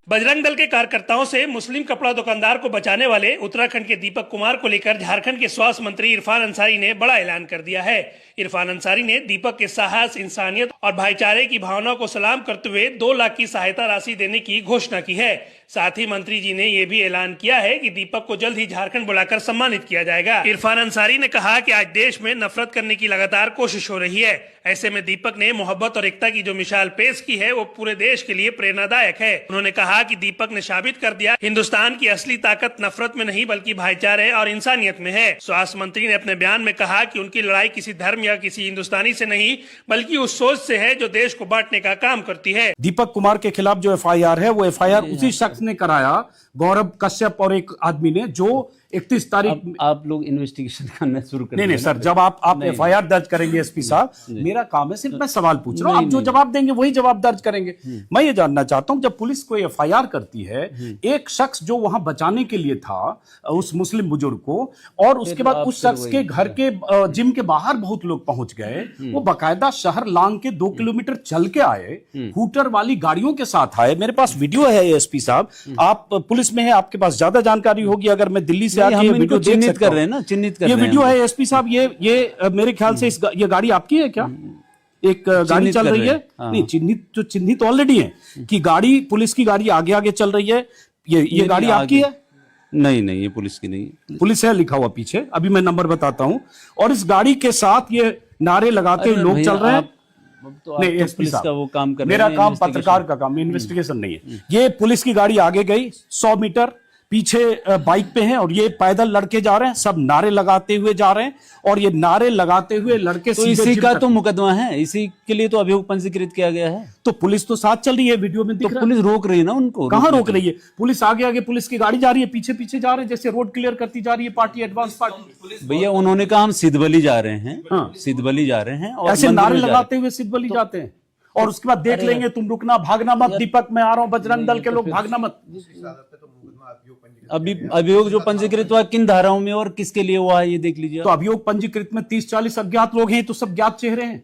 बजरंग दल के कार्यकर्ताओं से मुस्लिम कपड़ा दुकानदार को बचाने वाले उत्तराखंड के दीपक कुमार को लेकर झारखंड के स्वास्थ्य मंत्री इरफान अंसारी ने बड़ा ऐलान कर दिया है। इरफान अंसारी ने दीपक के साहस, इंसानियत और भाईचारे की भावना को सलाम करते हुए 2 लाख की सहायता राशि देने की घोषणा की है। साथ ही मंत्री जी ने यह भी ऐलान किया है कि दीपक को जल्द ही झारखंड बुलाकर सम्मानित किया जाएगा। इरफान अंसारी ने कहा कि आज देश में नफरत करने की लगातार कोशिश हो रही है। ऐसे में दीपक ने मोहब्बत और एकता की जो मिसाल पेश की है वो पूरे देश के लिए प्रेरणादायक है। उन्होंने कहा कि दीपक ने साबित कर दिया हिंदुस्तान की असली ताकत नफरत में नहीं बल्कि भाईचारे और इंसानियत में है। स्वास्थ्य मंत्री ने अपने बयान में कहा कि उनकी लड़ाई किसी धर्म या किसी हिंदुस्तानी से नहीं बल्कि उस सोच से है जो देश को बांटने का काम करती है। दीपक कुमार के खिलाफ जो एफआईआर है वो एफआईआर उसी शख्स ने कराया, गौरव कश्यप और एक आदमी ने, जो 31 तारीख। आप लोग इन्वेस्टिगेशन करना शुरू कर। नहीं सर, जब आप एफआईआर दर्ज करेंगे एसपी साहब, मेरा काम है सिर्फ मैं सवाल पूछ रहा हूं, आप जो जवाब देंगे वही जवाब दर्ज करेंगे। मैं ये जानना चाहता हूं, जब पुलिस कोई एफआईआर करती है, एक शख्स जो वहां बचाने के लिए था उस मुस्लिम बुजुर्ग को, और उसके बाद उस शख्स के घर के जिम के बाहर बहुत लोग पहुंच गए, वो बाकायदा शहर लांग के 2 किलोमीटर चल के आए, हूटर वाली गाड़ियों के साथ आए। मेरे पास वीडियो है एसपी साहब, आप पुलिस में है, आपके पास ज्यादा जानकारी होगी। अगर मैं दिल्ली से वीडियो चिन्हित कर रहे हैं ना, चिन्हित कर रहे हैं। ये वीडियो है एसपी साहब, ये मेरे ख्याल से ये गाड़ी आपकी है क्या? एक गाड़ी चल रही है, नहीं चिन्हित ऑलरेडी है कि गाड़ी, पुलिस की गाड़ी आगे आगे चल रही है। ये गाड़ी आपकी है? नहीं, ये पुलिस की नहीं। पुलिस है लिखा हुआ पीछे, अभी मैं नंबर बताता हूं। और इस गाड़ी के साथ ये नारे लगाते लोग चल रहे हैं। तो नहीं, एसपी साहब का वो काम कर रहे हैं। मेरा काम पत्रकार का काम, इन्वेस्टिगेशन नहीं है। ये पुलिस की गाड़ी आगे गई 100 मीटर, पीछे बाइक पे हैं और ये पैदल लड़के जा रहे हैं, सब नारे लगाते हुए जा रहे हैं। और ये नारे लगाते हुए लड़के तो इसी का तो मुकदमा है, इसी के लिए तो अभियोग पंजीकृत किया गया है। तो पुलिस तो साथ चल रही है, वीडियो में दिख रहा है। पुलिस रोक रही है ना उनको। कहां रोक रही है? पुलिस आगे आगे, पुलिस की गाड़ी जा रही है, पीछे पीछे जा रहे हैं, जैसे रोड क्लियर करती जा रही है पार्टी, एडवांस पार्टी। भैया उन्होंने कहा हम सिद्धबली जा रहे हैं। हाँ, सिद्धबली जा रहे हैं और ऐसे नारे लगाते हुए सिद्धबली जाते हैं। और उसके बाद देख लेंगे, तुम रुकना, भागना मत, दीपक मैं आ रहा हूं, बजरंग दल के लोग भागना मत। अभी अभियोग जो पंजीकृत हुआ किन धाराओं में और किसके लिए हुआ है ये देख लीजिए। तो अभियोग पंजीकृत में 30-40 अज्ञात लोग हैं, तो सब ज्ञात चेहरे हैं,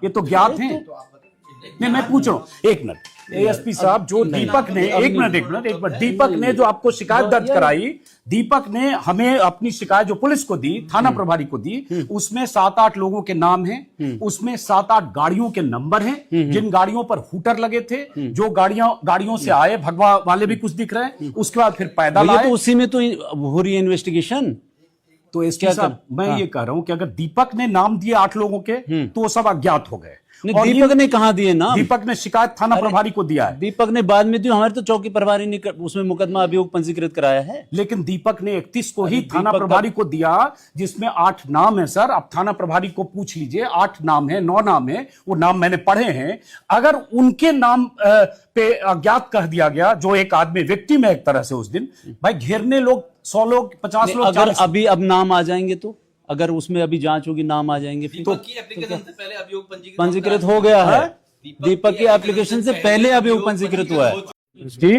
ये तो ज्ञात हैं। नहीं, मैं पूछ रहा हूं, एक मिनट एएसपी साहब, जो दीपक ने, एक मिनट, दीपक ने जो आपको शिकायत दर्ज कराई, दीपक ने हमें अपनी शिकायत जो पुलिस को दी, थाना प्रभारी को दी, उसमें 7-8 लोगों के नाम हैं, उसमें 7-8 गाड़ियों के नंबर हैं, जिन गाड़ियों पर हूटर लगे थे, जो गाड़ियों से आए, भगवा वाले भी कुछ दिख रहे हैं, उसके बाद फिर पैदल आए। तो उसी में तो हो रही है इन्वेस्टिगेशन। तो एसपी साहब, मैं ये कह रहा हूं कि अगर दीपक ने नाम दिए 8 लोगों के, तो वो सब अज्ञात हो गए। दीपक ने कहा दिए नाम? दीपक ने शिकायत थाना प्रभारी को दिया है। दीपक ने बाद में दी, हमारे तो चौकी प्रभारी ने उसमें मुकदमा अभियोग पंजीकृत कराया है। लेकिन दीपक ने 31 को ही थाना प्रभारी को दिया, जिसमें 8 नाम है। सर, आप थाना प्रभारी को पूछ लीजिए, 8 नाम है, 9 नाम है, वो नाम मैंने पढ़े हैं। अगर उनके नाम पे अज्ञात कह दिया गया, जो एक आदमी विक्टिम है एक तरह से उस दिन, भाई घेरने लोग 100 लोग, 50 लोग, अगर अभी अब नाम आ जाएंगे तो, अगर उसमें अभी जांच होगी, नाम आ जाएंगे तो पहले अभियोग पंजीकृत हो गया है। दीपक की एप्लीकेशन से पहले अभियोग पंजीकृत हुआ है जी।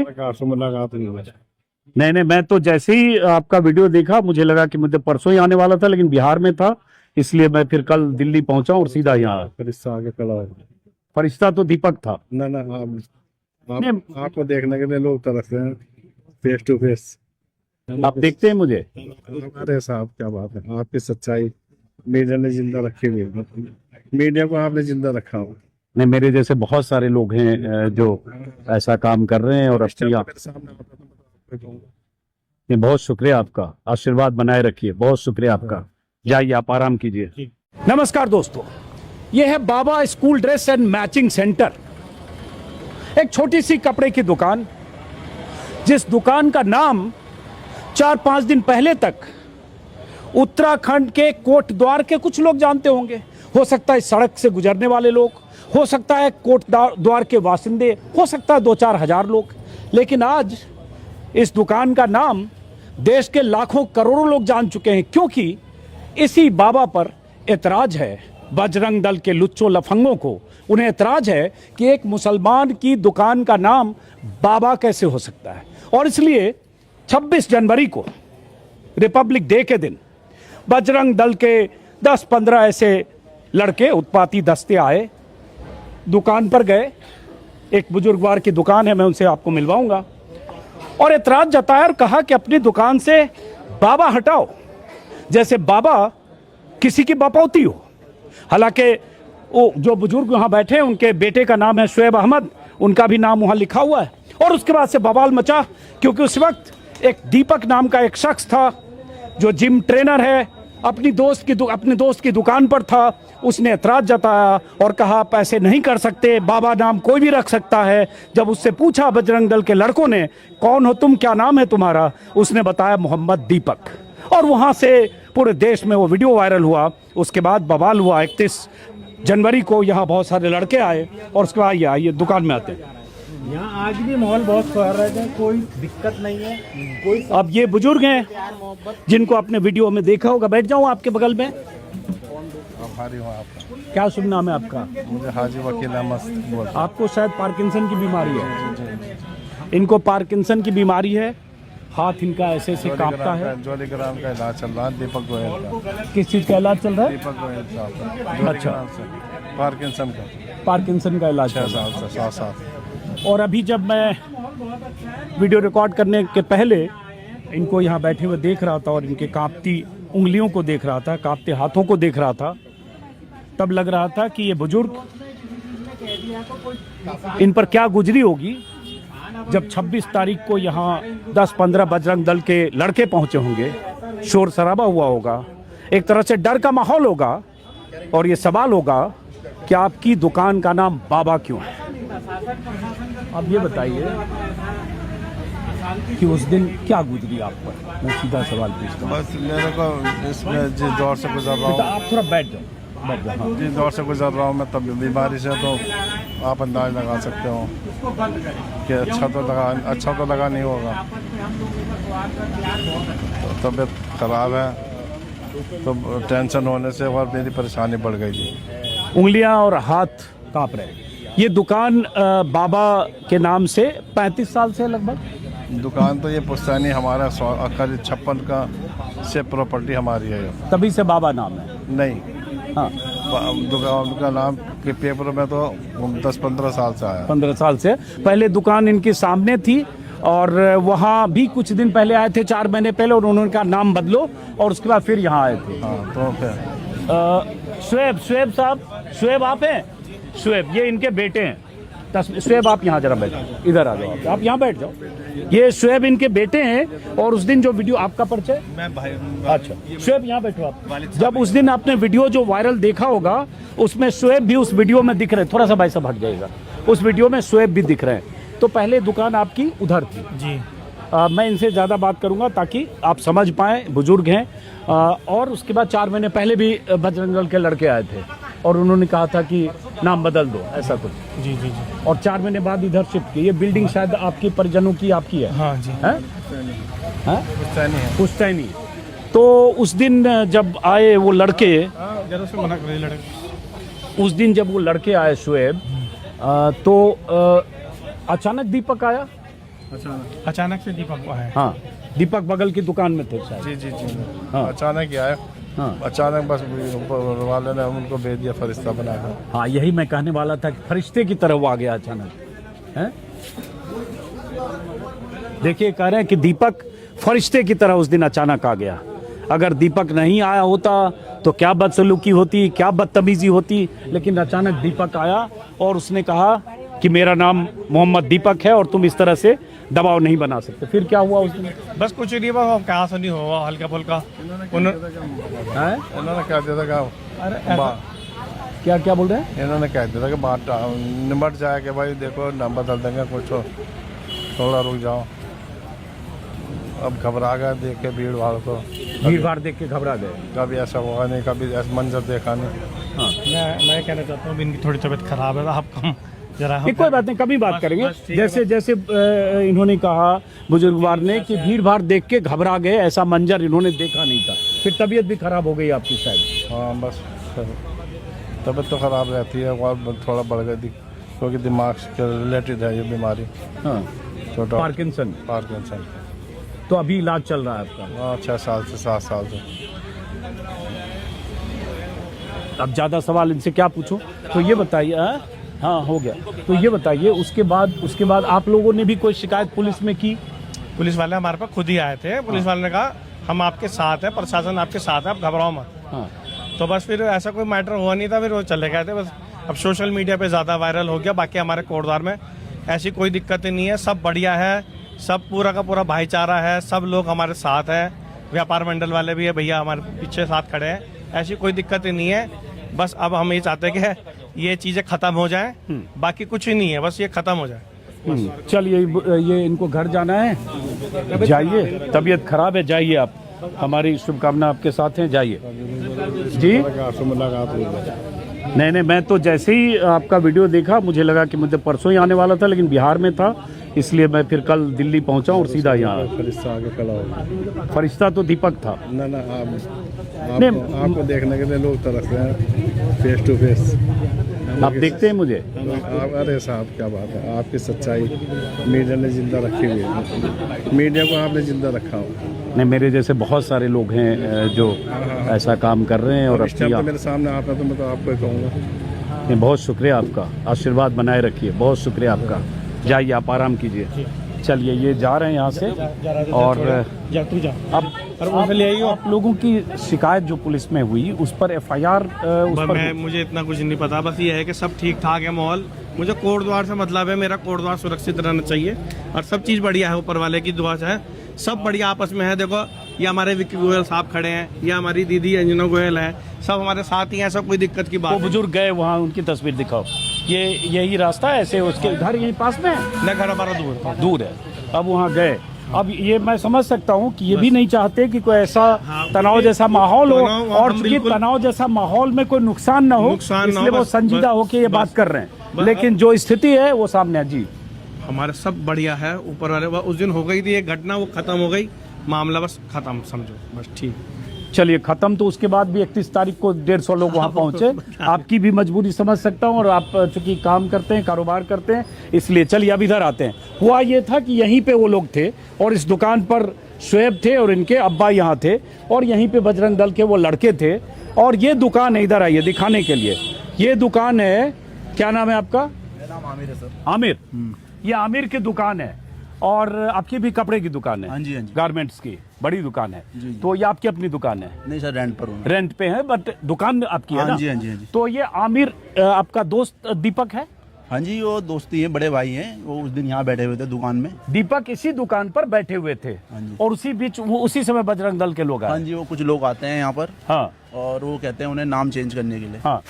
नहीं, मैं तो जैसे ही आपका वीडियो देखा, मुझे लगा कि मुझे परसों ही आने वाला था, लेकिन बिहार में था, इसलिए मैं फिर कल दिल्ली पहुंचा और सीधा यहाँ। फरिश्ता आगे खड़ा है। फरिश्ता तो दीपक था ना, आपको देखने के लिए लोग तरसते हैं फेस टू फेस। आप देखते हैं मुझे? अरे साहब, क्या बात है, आपकी सच्चाई मीडिया ने जिंदा रखी हुई है, मीडिया को आपने जिंदा रखा हो। नहीं, मेरे जैसे बहुत सारे लोग हैं जो ऐसा काम कर रहे हैं। और बहुत शुक्रिया आपका, आशीर्वाद बनाए रखिए, बहुत शुक्रिया आपका। जाइए, आप आराम कीजिए। नमस्कार दोस्तों, यह है Baba school dress and matching centre, एक छोटी सी कपड़े की दुकान, जिस दुकान का नाम 4-5 दिन पहले तक उत्तराखंड के कोट द्वार के कुछ लोग जानते होंगे। हो सकता है सड़क से गुजरने वाले लोग, हो सकता है कोट द्वार के वासिंदे, हो सकता है 2-4 हजार लोग। लेकिन आज इस दुकान का नाम देश के लाखों करोड़ों लोग जान चुके हैं, क्योंकि इसी बाबा पर एतराज है बजरंग दल के लुच्चों लफंगों को। उन्हें एतराज है कि एक मुसलमान की दुकान का नाम बाबा कैसे हो सकता है। और इसलिए 26 जनवरी को रिपब्लिक डे के दिन बजरंग दल के 10-15 ऐसे लड़के, उत्पाती दस्ते आए, दुकान पर गए, एक बुजुर्गवार की दुकान है, मैं उनसे आपको मिलवाऊंगा। और एतराज जताया और कहा कि अपनी दुकान से बाबा हटाओ, जैसे बाबा किसी की बपौती हो। हालांकि वो जो बुजुर्ग वहां बैठे हैं उनके बेटे का नाम है शुएब अहमद, उनका भी नाम वहां लिखा हुआ है। और उसके बाद से बवाल मचा, क्योंकि उस वक्त एक दीपक नाम का एक शख्स था जो जिम ट्रेनर है, अपने दोस्त की दुकान पर था। उसने एतराज जताया और कहा आप ऐसे नहीं कर सकते, बाबा नाम कोई भी रख सकता है। जब उससे पूछा बजरंग दल के लड़कों ने, कौन हो तुम, क्या नाम है तुम्हारा, उसने बताया मोहम्मद दीपक। और वहां से पूरे देश में वो वीडियो वायरल हुआ। उसके बाद बवाल हुआ। 31 जनवरी को यहाँ बहुत सारे लड़के आए और उसके बाद ये दुकान में आते। यहाँ आज भी माहौल बहुत सौहार्द है, कोई दिक्कत नहीं है, कोई। अब ये बुजुर्ग हैं जिनको आपने वीडियो में देखा होगा। बैठ जाऊं आपके बगल में। आभारी हूँ आपका। क्या शुभ नाम है आपका? मुझे हाजी वकील अहमद बोल। आपको शायद पार्किंसन की बीमारी है। इनको पार्किंसन की बीमारी है, हाथ इनका ऐसे ऐसे कांपता है। जॉलीग्राम का इलाज चल रहा है, दीपक गोयल का। किस चीज़ का इलाज चल रहा है? दीपक गोयल साहब का। अच्छा। पार्किंसन का। पार्किंसन का इलाज 6 साल से 7 साल। और अभी जब मैं वीडियो रिकॉर्ड करने के पहले इनको यहाँ बैठे हुए देख रहा था और इनके कांपती उंगलियों को देख रहा था, कांपते हाथों को देख रहा था, तब लग रहा था कि ये बुजुर्ग, इन पर क्या गुजरी होगी जब 26 तारीख को यहाँ 10-15 बजरंग दल के लड़के पहुंचे होंगे। शोर शराबा हुआ होगा, एक तरह से डर का माहौल होगा और ये सवाल होगा कि आपकी दुकान का नाम बाबा क्यों है। अब ये बताइए कि उस दिन क्या गुजरी आप पर। मैं सीधा सवाल पूछता हूँ। बस मेरे को इसमें जिस दौर से गुजर रहा हूँ, आप थोड़ा बैठ जाओ। हाँ। जिस दौर से गुजर रहा हूँ मैं, तब बीमारी से, तो आप अंदाज लगा सकते हो कि अच्छा तो लगा नहीं होगा। तो तबीयत खराब है, तो टेंशन होने से और मेरी परेशानी बढ़ गई थी। उंगलियां और हाथ कांप रहे। ये दुकान बाबा के नाम से 35 साल से लगभग। दुकान तो ये पुश्तैनी हमारा करीब 56 का से प्रॉपर्टी हमारी है। तभी से बाबा नाम है। नहीं, हाँ, दुकान का नाम के पेपर में तो 10-15 साल से आया। 15 साल से। पहले दुकान इनके सामने थी और वहाँ भी कुछ दिन पहले आए थे, 4 महीने पहले, और उन्होंने कहा नाम बदलो और उसके बाद फिर यहाँ आए थे। हाँ, तो फिर शुएब साहब, शुएब आप हैं? शुएब, ये इनके बेटे हैं। शुएब आप यहाँ जरा बैठो, इधर आ जाओ, आप यहाँ बैठ जाओ। ये शुएब इनके बेटे हैं। और उस दिन जो वीडियो, आपका परिचय? मैं भाई। अच्छा शुएब यहाँ बैठो आप। जब उस दिन आपने वीडियो जो वायरल देखा होगा, उसमें शुएब भी उस वीडियो में दिख रहे हैं। थोड़ा सा भाई साहब हट जाइएगा। उस वीडियो में शुएब भी दिख रहे हैं। तो पहले दुकान आपकी उधर थी जी। मैं इनसे ज़्यादा बात करूंगा ताकि आप समझ पाएँ, बुजुर्ग हैं। और उसके बाद 4 महीने पहले भी बजरंग दल के लड़के आए थे और उन्होंने कहा था कि नाम बदल दो, ऐसा कुछ। जी जी जी। और 4 महीने बाद इधर शिफ्ट की। ये बिल्डिंग शायद आपके परिजनों की, आपकी है? हाँ जी। हैं? पुश्तैनी है। पुश्तैनी। तो उस दिन जब आए वो लड़के, जरा से मना कर लड़के। उस दिन जब वो लड़के आए शुएब, तो अचानक दीपक आया। अचानक से दीपक आया। हाँ, दीपक बगल की दुकान में थे शायद। जी जी जी। हाँ। अचानक ही आया। हाँ। अचानक बस ऊपर वाले ने उनको भेज दिया फरिश्ता बनाकर। हाँ, यही मैं कहने वाला था कि फरिश्ते की तरह वो आ गया अचानक। हैं? देखिए, कह रहे हैं कि दीपक फरिश्ते की तरह उस दिन अचानक आ गया। अगर दीपक नहीं आया होता तो क्या बदसलूकी होती, क्या बदतमीजी होती। लेकिन अचानक दीपक आया और उसने कहा कि मेरा नाम मोहम्मद दीपक है और तुम इस तरह से दबाव नहीं बना सकते। फिर क्या हुआ उस दिन? बस कुछ नहीं, बस कहाँ से नहीं हुआ, हल्का फुल्का। इन्होंने कह दिया था क्या क्या बोल रहे हैं? इन्होंने कह दिया था कि बात निमट जाए कि भाई देखो नाम बदल देंगे, कुछ थोड़ा रुक जाओ। अब घबरा गए देख के भीड़ भाड़ को। भीड़ भाड़ देख के घबरा गए। कभी ऐसा हुआ नहीं, कभी ऐसा मंजर देखा नहीं। हाँ, मैं कहना चाहता हूँ इनकी थोड़ी तबीयत खराब है, आप कम जरा। कोई बात नहीं, कभी बात करेंगे। जैसे इन्होंने कहा बुजुर्गवार ने कि भीड़ भाड़ देख के घबरा गए, ऐसा मंजर इन्होंने देखा नहीं था। फिर तबीयत भी खराब हो गई आपकी शायद? हाँ, बस तबीयत तो खराब रहती है और थोड़ा बढ़ गई थी क्योंकि दिमाग के रिलेटेड है ये बीमारी। हाँ, तो पार्किंसन। तो अभी इलाज चल रहा है आपका? हाँ, 6 साल से 7 साल से। अब ज़्यादा सवाल इनसे क्या पूछूं, तो ये बताइए हाँ हो गया। तो ये बताइए उसके बाद आप लोगों ने भी कोई शिकायत पुलिस में की? पुलिस वाले हमारे पास खुद ही आए थे। पुलिस वाले ने कहा हम आपके साथ हैं, प्रशासन आपके साथ है, आप घबराओ मत। हाँ। तो बस फिर ऐसा कोई मैटर हुआ नहीं था, फिर वो चले गए थे। बस अब सोशल मीडिया पे ज़्यादा वायरल हो गया। बाकी हमारे कोटद्वार में ऐसी कोई दिक्कत नहीं है, सब बढ़िया है, सब पूरा का पूरा भाईचारा है, सब लोग हमारे साथ हैं। व्यापार मंडल वाले भी है, भैया हमारे पीछे साथ खड़े हैं, ऐसी कोई दिक्कत नहीं है। बस अब हम ये चाहते हैं कि ये चीज़ें ख़त्म हो जाएं, बाकी कुछ ही नहीं है, बस ये ख़त्म हो जाए। चलिए ये इनको घर जाना है, जाइए, तबीयत खराब है, जाइए आप, हमारी शुभकामना आपके साथ हैं, जाइए जी। नहीं, मैं तो जैसे ही आपका वीडियो देखा मुझे लगा कि मुझे परसों ही आने वाला था, लेकिन बिहार में था, इसलिए मैं फिर कल दिल्ली पहुंचा और सीधा यहाँ। फरिश्ता आगे खड़ा हो। फरिश्ता तो दीपक था। ना आपको देखने के लिए लोग तरसते हैं फेस टू फेस। आप देखते हैं मुझे? अरे साहब क्या बात है, आपकी सच्चाई मीडिया ने जिंदा रखी हुई है, मीडिया को आपने जिंदा रखा हो। नहीं, मेरे जैसे बहुत सारे लोग हैं जो ऐसा काम कर रहे हैं। और इस टाइम तो मेरे सामने आता तो मैं तो आपको ही कहूँगा। नहीं, बहुत शुक्रिया आपका, आशीर्वाद बनाए रखिए, बहुत शुक्रिया आपका। जाइए आप आराम कीजिए। चलिए ये जा रहे हैं यहाँ से। और अब आप लोगों की शिकायत जो पुलिस में हुई उस पर FIR मुझे इतना कुछ नहीं पता, बस ये है कि सब ठीक ठाक है माहौल। मुझे कोटद्वार से मतलब है, मेरा कोटद्वार सुरक्षित रहना चाहिए और सब चीज़ बढ़िया है, ऊपर वाले की दुआ से है, सब बढ़िया आपस में है। देखो ये हमारे विक्की गोयल साहब खड़े हैं, ये हमारी दीदी अंजना गोयल है, सब हमारे साथ ही हैं, सब कोई दिक्कत की बात वो बुजुर्ग गए वहाँ, उनकी तस्वीर दिखाओ। ये यही रास्ता है, ऐसे उसके घर यही पास में है? नहीं, घर हमारा दूर है। अब वहाँ गए, अब ये मैं समझ सकता हूँ कि ये भी नहीं चाहते कि कोई ऐसा तनाव जैसा माहौल हो, और चूंकि तनाव जैसा माहौल में कोई नुकसान न हो, इसलिए वो संजीदा होकर ये बात कर रहे हैं। लेकिन जो स्थिति है वो सामने है जी। हमारे सब बढ़िया है, ऊपर वाले उस दिन हो गई थी एक घटना, वो खत्म हो गई, मामला बस खत्म समझो, बस ठीक। चलिए खत्म। तो उसके बाद भी 31 तारीख को 150 लोग वहाँ पहुँचे। आपकी भी मजबूरी समझ सकता हूँ, और आप चूंकि काम करते हैं, कारोबार करते हैं, इसलिए। चलिए अब इधर आते हैं। हुआ ये था कि यहीं पे वो लोग थे, और इस दुकान पर शुएब थे और इनके अब्बा यहाँ थे, और यहीं पे बजरंग दल के वो लड़के थे। और ये दुकान है, इधर आइए दिखाने के लिए। ये दुकान है, क्या नाम है आपका? मेरा नाम आमिर है सर। आमिर, ये आमिर की दुकान है, और आपकी भी कपड़े की दुकान है? हाँ जी, हाँ जी। गारमेंट्स की बड़ी दुकान है जी। तो ये आपकी अपनी दुकान है? नहीं सर, रेंट पर हूँ। रेंट पे है, बट दुकान आपकी है ना? हाँ जी, हाँ जी, हाँ जी। तो ये आमिर आपका दोस्त दीपक है? हाँ जी, वो दोस्ती है, बड़े भाई हैं। वो उस दिन यहाँ बैठे हुए थे दुकान में। दीपक इसी दुकान पर बैठे हुए थे? हाँ जी। और उसी बीच उसी समय बजरंग दल के लोग आए? हाँ जी, वो कुछ लोग आते हैं यहाँ पर। हाँ। और वो कहते हैं उन्हें नाम चेंज करने के लिए। हाँ।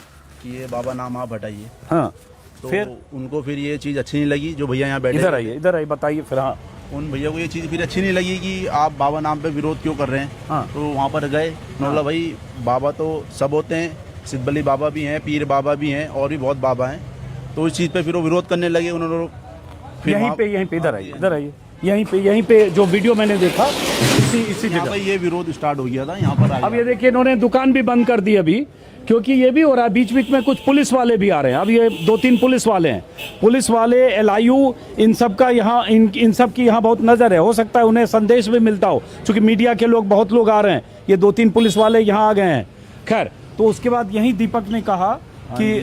कि ये बाबा नाम आप हटाइए। हाँ। तो फिर उनको फिर ये चीज़ अच्छी नहीं लगी, जो भैया यहाँ बैठे। इधर आइए, इधर आइए, बताइए फिर। हाँ। उन भैया को ये चीज़ फिर अच्छी नहीं लगी कि आप बाबा नाम पे विरोध क्यों कर रहे हैं। हाँ। तो वहाँ पर गए, बोला भाई बाबा तो सब होते हैं, सिद्धबली बाबा भी हैं, पीर बाबा भी हैं, और भी बहुत बाबा हैं। तो इस चीज़ पे फिर वो विरोध करने लगे उन्होंने। यहीं पे इधर आइए, इधर आइए, यहीं पे जो वीडियो मैंने देखा, इसी यहाँ जगह पर ये विरोध स्टार्ट हो गया था यहाँ पर। अब ये देखिए, इन्होंने दुकान भी बंद कर दी अभी, क्योंकि ये भी हो रहा है। बीच बीच में कुछ पुलिस वाले भी आ रहे हैं। अब ये 2-3 पुलिस वाले हैं, पुलिस वाले, LIU, इन सब का यहाँ इन सब की यहाँ बहुत नज़र है। हो सकता है उन्हें संदेश भी मिलता हो, क्योंकि मीडिया के लोग, बहुत लोग आ रहे हैं। ये 2-3 पुलिस वाले यहाँ आ गए हैं। खैर, तो उसके बाद यही दीपक ने कहा कि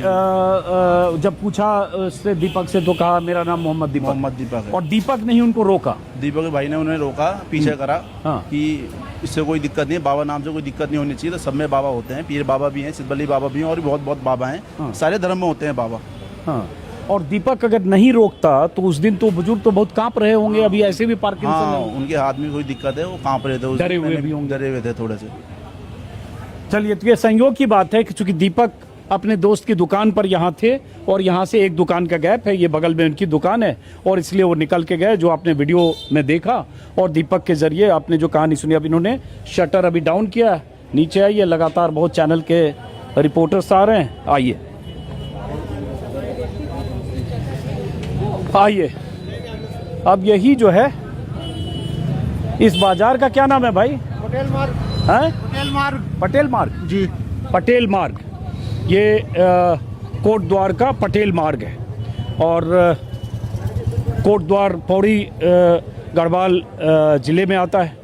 जब पूछा उससे, दीपक से, तो कहा मेरा नाम मोहम्मद दीपक है। और दीपक ने ही उनको रोका। दीपक भाई ने उन्हें रोका, पीछे करा। हाँ। कि इससे कोई दिक्कत नहीं है, बाबा नाम से कोई दिक्कत नहीं होनी चाहिए। तो सब में बाबा होते हैं, पीर बाबा भी हैं, सिद्धबली बाबा भी हैं, और भी बहुत बहुत बाबा हैं। हाँ। सारे धर्म में होते हैं बाबा। हाँ। और दीपक अगर नहीं रोकता तो उस दिन तो बुजुर्ग तो बहुत कांप रहे होंगे। अभी ऐसे भी पार्किंसन हाँ, उनके हाथ में कोई दिक्कत है, वो कांप रहे थे उस दिन। डरे हुए भी होंगे। डरे हुए थे थोड़े से। चलिए, तो ये संयोग की बात है कि चूंकि दीपक अपने दोस्त की दुकान पर यहाँ थे, और यहाँ से एक दुकान का गैप है, ये बगल में उनकी दुकान है, और इसलिए वो निकल के गए, जो आपने वीडियो में देखा। और दीपक के जरिए आपने जो कहानी सुनी, अब इन्होंने शटर अभी डाउन किया। नीचे आइए, लगातार बहुत चैनल के रिपोर्टर्स आ रहे हैं। आइए आइए। अब यही जो है, इस बाजार का क्या नाम है भाई? पटेल मार्ग। हैं? पटेल मार्ग। पटेल मार्ग जी। पटेल मार्ग, ये कोटद्वार का पटेल मार्ग है। और कोटद्वार पौड़ी गढ़वाल ज़िले में आता है।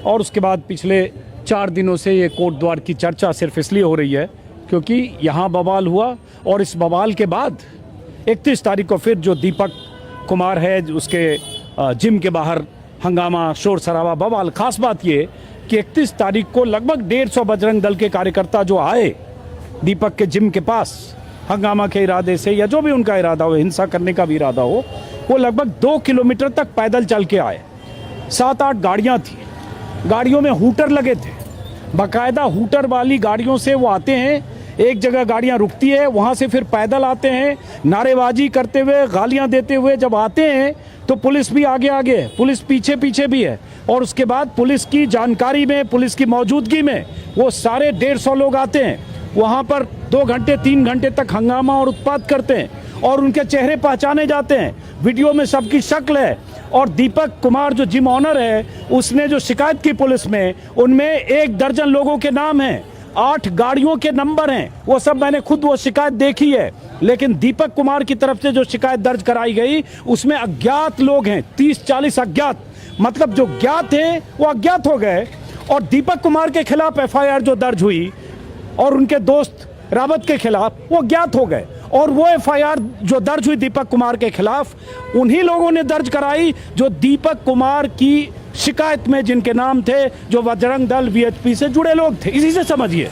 और उसके बाद पिछले 4 दिनों से ये कोटद्वार की चर्चा सिर्फ इसलिए हो रही है क्योंकि यहाँ बवाल हुआ, और इस बवाल के बाद 31 तारीख को फिर जो दीपक कुमार है उसके जिम के बाहर हंगामा, शोर शराबा, बवाल। खास बात ये कि 31 तारीख को लगभग 150 बजरंग दल के कार्यकर्ता जो आए दीपक के जिम के पास हंगामा के इरादे से, या जो भी उनका इरादा हो, हिंसा करने का भी इरादा हो, वो लगभग 2 किलोमीटर तक पैदल चल के आए। 7-8 गाड़ियां थी, गाड़ियों में हूटर लगे थे, बाकायदा हूटर वाली गाड़ियों से वो आते हैं, एक जगह गाड़ियां रुकती है, वहां से फिर पैदल आते हैं, नारेबाजी करते हुए, गालियां देते हुए जब आते हैं तो पुलिस भी आगे आगे है, पुलिस पीछे पीछे भी है, और उसके बाद पुलिस की जानकारी में, पुलिस की मौजूदगी में वो सारे 150 लोग आते हैं, वहां पर 2 घंटे 3 घंटे तक हंगामा और उत्पात करते हैं, और उनके चेहरे पहचाने जाते हैं, वीडियो में सबकी शक्ल है। और दीपक कुमार जो जिम ऑनर है, उसने जो शिकायत की पुलिस में, उनमें 1 दर्जन लोगों के नाम हैं, 8 गाड़ियों के नंबर हैं, वो सब मैंने खुद वो शिकायत देखी है। लेकिन दीपक कुमार की तरफ से जो शिकायत दर्ज कराई गई उसमें अज्ञात लोग हैं, 30-40 अज्ञात, मतलब जो ज्ञात हैं वो अज्ञात हो गए, और दीपक कुमार के खिलाफ एफआईआर जो दर्ज हुई और उनके दोस्त रावत के खिलाफ, वो ज्ञात हो गए। और वो एफआईआर जो दर्ज हुई दीपक कुमार के खिलाफ उन्हीं लोगों ने दर्ज कराई जो दीपक कुमार की शिकायत में जिनके नाम थे, जो बजरंग दल वीएचपी से जुड़े लोग थे। इसी से समझिए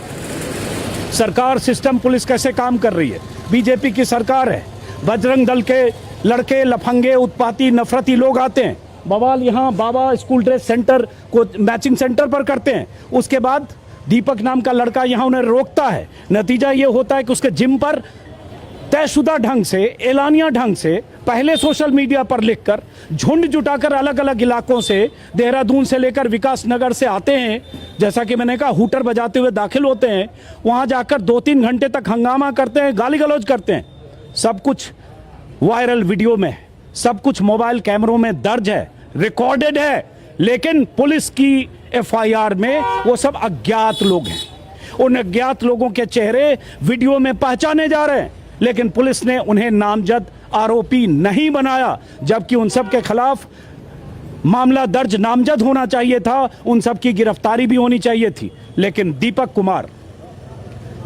सरकार, सिस्टम, पुलिस कैसे काम कर रही है। बीजेपी की सरकार है, बजरंग दल के लड़के, लफंगे, उत्पाती, नफरती लोग आते हैं, बवाल यहाँ बाबा स्कूल ड्रेस सेंटर को मैचिंग सेंटर पर करते हैं, उसके बाद दीपक नाम का लड़का यहाँ उन्हें रोकता है। नतीजा ये होता है कि उसके जिम पर तयशुदा ढंग से, एलानिया ढंग से, पहले सोशल मीडिया पर लिखकर, झुंड जुटाकर अलग अलग इलाकों से, देहरादून से लेकर विकास नगर से आते हैं, जैसा कि मैंने कहा हूटर बजाते हुए दाखिल होते हैं, वहां जाकर 2-3 घंटे तक हंगामा करते हैं, गाली गलौज करते हैं। सब कुछ वायरल वीडियो में, सब कुछ मोबाइल कैमरों में दर्ज है, रिकॉर्डेड है। लेकिन पुलिस की एफआईआर में वो सब अज्ञात लोग हैं, उन अज्ञात लोगों के चेहरे वीडियो में पहचाने जा रहे हैं, लेकिन पुलिस ने उन्हें नामजद आरोपी नहीं बनाया, जबकि उन सब के खिलाफ मामला दर्ज नामजद होना चाहिए था, उन सब की गिरफ्तारी भी होनी चाहिए थी। लेकिन दीपक कुमार,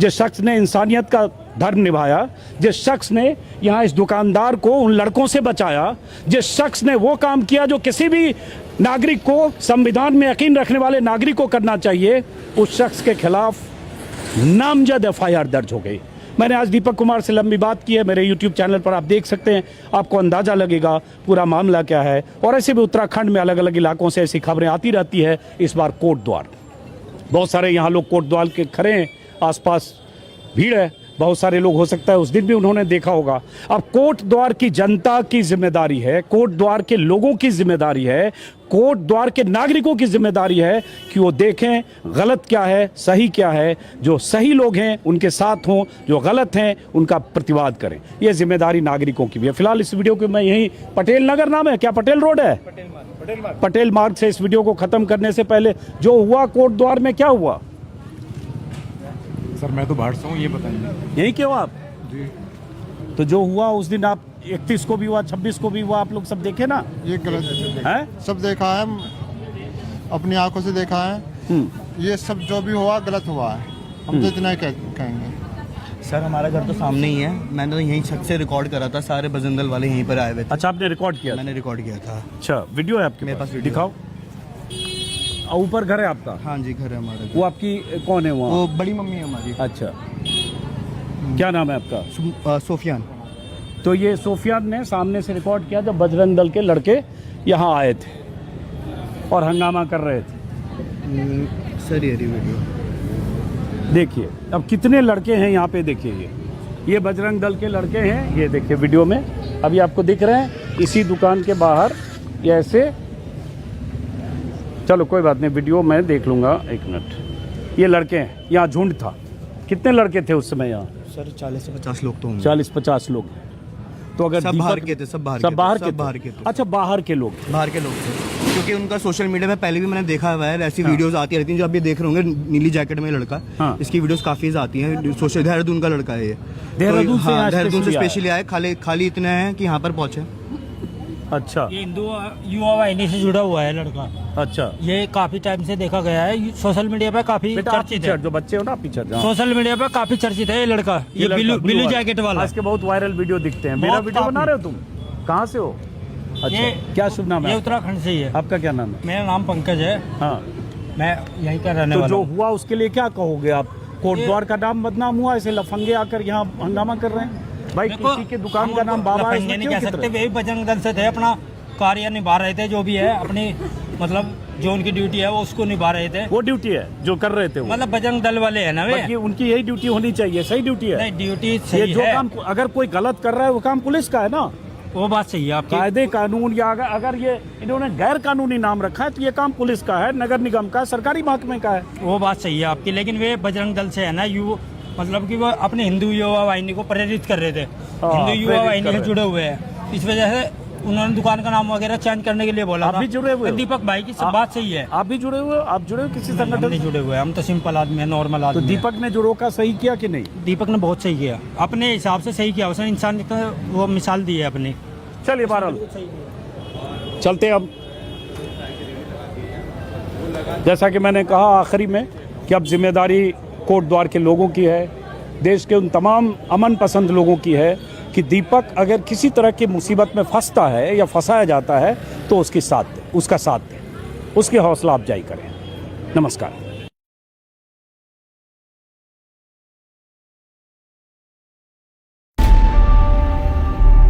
जिस शख्स ने इंसानियत का धर्म निभाया, जिस शख्स ने यहाँ इस दुकानदार को उन लड़कों से बचाया, जिस शख्स ने वो काम किया जो किसी भी नागरिक को, संविधान में यकीन रखने वाले नागरिक को करना चाहिए, उस शख्स के खिलाफ नामजद एफआईआर दर्ज हो गई। मैंने आज दीपक कुमार से लंबी बात की है, मेरे यूट्यूब चैनल पर आप देख सकते हैं, आपको अंदाज़ा लगेगा पूरा मामला क्या है। और ऐसे भी उत्तराखंड में अलग अलग इलाकों से ऐसी खबरें आती रहती है। इस बार कोट द्वार, बहुत सारे यहाँ लोग कोट द्वार के खड़े हैं, आसपास भीड़ है, बहुत सारे लोग, हो सकता है उस दिन भी उन्होंने देखा होगा। अब कोट द्वार की जनता की जिम्मेदारी है, कोट द्वार के लोगों की जिम्मेदारी है, कोट द्वार के नागरिकों की जिम्मेदारी है कि वो देखें गलत क्या है, सही क्या है, जो सही लोग हैं उनके साथ हों, जो गलत हैं उनका प्रतिवाद करें। ये जिम्मेदारी नागरिकों की भी है। फिलहाल इस वीडियो को मैं यहीं, पटेल नगर नाम है क्या, पटेल रोड है, पटेल मार्ग से इस वीडियो को खत्म करने से पहले जो हुआ कोट द्वार में, क्या हुआ सर? मैं तो बाहर से हूँ, ये बताइए। यही क्यों आप जी, तो जो हुआ उस दिन, आप 31 को भी हुआ, 26 को भी हुआ, आप लोग सब देखे ना? ये गलत है, सब देखा है, अपनी आंखों से देखा है। ये सब जो भी हुआ गलत हुआ है, हम तो इतना ही कहेंगे। सर हमारा घर तो सामने ही है, मैंने तो यहीं छत से रिकॉर्ड करा था, सारे बजरंग दल वाले यहीं पर आए हुए थे। अच्छा, आपने रिकॉर्ड किया? मैंने रिकॉर्ड किया था। अच्छा, वीडियो है आपके मेरे पास वीडियो दिखाओ। ऊपर घर है आपका? हाँ जी, घर है हमारा। वो आपकी कौन है वहाँ? वो बड़ी मम्मी है हमारी। अच्छा, क्या नाम है आपका? सोफियान। तो ये सोफियान ने सामने से रिकॉर्ड किया जब बजरंग दल के लड़के यहाँ आए थे और हंगामा कर रहे थे। सर ये वीडियो देखिए, अब कितने लड़के हैं यहाँ पे, देखिए ये बजरंग दल के लड़के हैं, ये देखिए वीडियो में अभी आपको दिख रहे हैं, इसी दुकान के बाहर ये ऐसे, चलो कोई बात नहीं, वीडियो मैं देख लूँगा, 1 मिनट। ये लड़के हैं, यहाँ झुंड था, कितने लड़के थे उस समय यहाँ? सर 40 से 50 लोग तो होंगे। 40-50 लोग। तो अगर सब बाहर के थे, सब बाहर के थे। अच्छा, बाहर के लोग थे, क्योंकि उनका सोशल मीडिया में पहले भी मैंने देखा हुआ है, ऐसी वीडियोस आती रहती हैं। जो आप ये देख रहे होंगे नीली जैकेट में लड़का, इसकी वीडियोस काफी आती हैं। सोशल देहरादून का लड़का है ये, देहरादून से स्पेशली आए, खाली इतना है कि यहाँ पर पहुंचे। अच्छा ये हिंदू युवा वाहिनी से जुड़ा हुआ है लड़का। अच्छा ये काफी टाइम से देखा गया है, सोशल मीडिया पे काफी बेटा आप चर्चित पीछे है। हट, जो बच्चे हो ना पीछे हट जाओ। सोशल मीडिया पे काफी चर्चित है ये लड़का, ये लड़का, ब्लू जैकेट वाला। आज के बहुत वायरल वीडियो दिखते हैं। मेरा बहुत वीडियो बना काफी। रहे हो तुम? कहाँ से हो? अच्छा ये क्या शुभ नाम ये है? उत्तराखंड से ही है। आपका क्या नाम है? मेरा नाम पंकज है, हाँ मैं यहीं का रहने तो वाला जो हूँ। हुआ उसके लिए क्या कहोगे आप? कोटद्वार का नाम बदनाम हुआ, ऐसे लफंगे आकर यहाँ हंगामा कर रहे हैं। भाई देखो, किसी के दुकान का हम नाम बाबा है, लफंगे इसमें नहीं क्यों कह कितरे? सकते, वे भी बजरंग दल से थे, अपना कार्य निभा रहे थे, जो भी है अपनी मतलब जो उनकी ड्यूटी है वो उसको निभा रहे थे। वो ड्यूटी है जो कर रहे थे वो, मतलब बजरंग दल वाले है ना वे। बाकी उनकी यही ड्यूटी होनी चाहिए, सही ड्यूटी है। नहीं, ड्यूटी ये सही जो है, काम अगर कोई गलत कर रहा है वो काम पुलिस का है ना। वो बात सही है आपकी। कायदे कानून या अगर ये इन्होंने गैर कानूनी नाम रखा है तो ये काम पुलिस का है, नगर निगम का, सरकारी महकमे का है। वो बात सही है आपकी, लेकिन वे बजरंग दल से है ना, मतलब कि वो अपने हिंदू युवा वाहिनी को प्रेरित कर रहे थे। हिंदू युवा प्रेरित वाहिनी कर से रहे। जुड़े हुए हैं, इस वजह से उन्होंने दुकान का नाम वगैरह चेंज करने के लिए बोला आप था। भी जुड़े हुए हो? दीपक भाई की सब बात सही है। आप भी जुड़े हुए हो? आप जुड़े हो किसी हम संगठन नहीं से? जुड़े हुए हैं, हम तो सिंपल आदमी है, नॉर्मल तो आदमी है। दीपक ने जो रोका सही किया कि नहीं? दीपक ने बहुत सही किया, अपने हिसाब से सही किया, उसने इंसान का वो मिसाल दी है अपनी। चलिए बहरहाल चलते हैं अब। जैसा कि मैंने कहा आखिरी में कि अब जिम्मेदारी कोटद्वार के लोगों की है, देश के उन तमाम अमन पसंद लोगों की है कि दीपक अगर किसी तरह की मुसीबत में फंसता है या फंसाया जाता है तो उसका साथ दें, उसकी हौसला अफजाई करें। नमस्कार।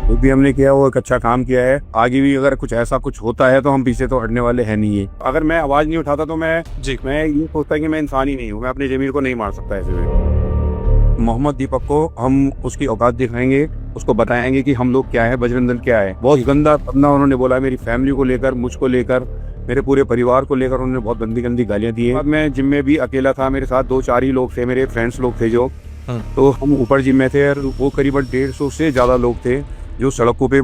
जो भी हमने किया वो एक अच्छा काम किया है। आगे भी अगर कुछ ऐसा कुछ होता है तो हम पीछे तो हटने वाले हैं नहीं है। अगर मैं आवाज नहीं उठाता तो मैं ये सोचता कि मैं इंसान ही नहीं हूँ, मैं अपनी जमीन को नहीं मार सकता ऐसे में। मोहम्मद दीपक को हम उसकी औकात दिखाएंगे, उसको बताएंगे कि हम लोग क्या है, बजरंग दल क्या है। बहुत गंदा बंदा उन्होंने बोला, मेरी फैमिली को लेकर, मुझको लेकर, मेरे पूरे परिवार को लेकर उन्होंने बहुत गंदी गंदी गालियां दी है। मैं जिम में भी अकेला था, मेरे साथ 2-4 ही लोग थे, मेरे फ्रेंड्स लोग थे जो, तो हम ऊपर जिम में थे और वो करीबन 150 से ज्यादा लोग थे जो सड़कों पे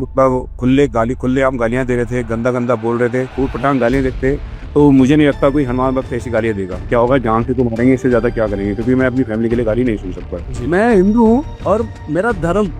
खुले आम गालियां दे रहे थे, गंदा गंदा बोल रहे थे, ऊट पटांग गालियां देते। तो मुझे नहीं लगता कोई हनुमान भक्त ऐसी गालियां देगा। क्या होगा, जान से तो मारेंगे, इससे ज्यादा क्या करेंगे, क्योंकि मैं अपनी फैमिली के लिए गाली नहीं सुन सकता। मैं हिंदू हूँ और मेरा धर्म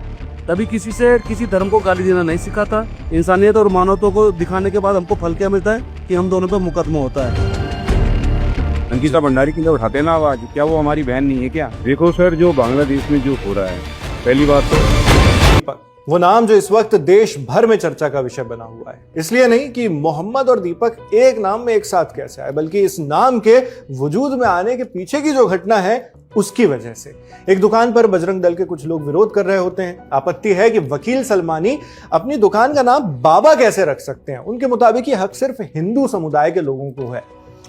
कभी किसी से किसी धर्म को गाली देना नहीं सिखाता। इंसानियत और मानवता को दिखाने के बाद हमको फल क्या मिलता है कि हम दोनों पे मुकदमा होता है। अंकिता भंडारी के लिए उठाते ना आवाज, क्या वो हमारी बहन नहीं है क्या? देखो सर, जो बांग्लादेश में जो हो रहा है, पहली बात तो वो नाम जो इस वक्त देश भर में चर्चा का विषय बना हुआ है, इसलिए नहीं कि मोहम्मद और दीपक एक नाम में एक साथ कैसे आए, बल्कि इस नाम के वजूद में आने के पीछे की जो घटना है उसकी वजह से। एक दुकान पर बजरंग दल के कुछ लोग विरोध कर रहे होते हैं। आपत्ति है कि वकील सलमानी अपनी दुकान का नाम बाबा कैसे रख सकते हैं। उनके मुताबिक ये हक सिर्फ हिंदू समुदाय के लोगों को है।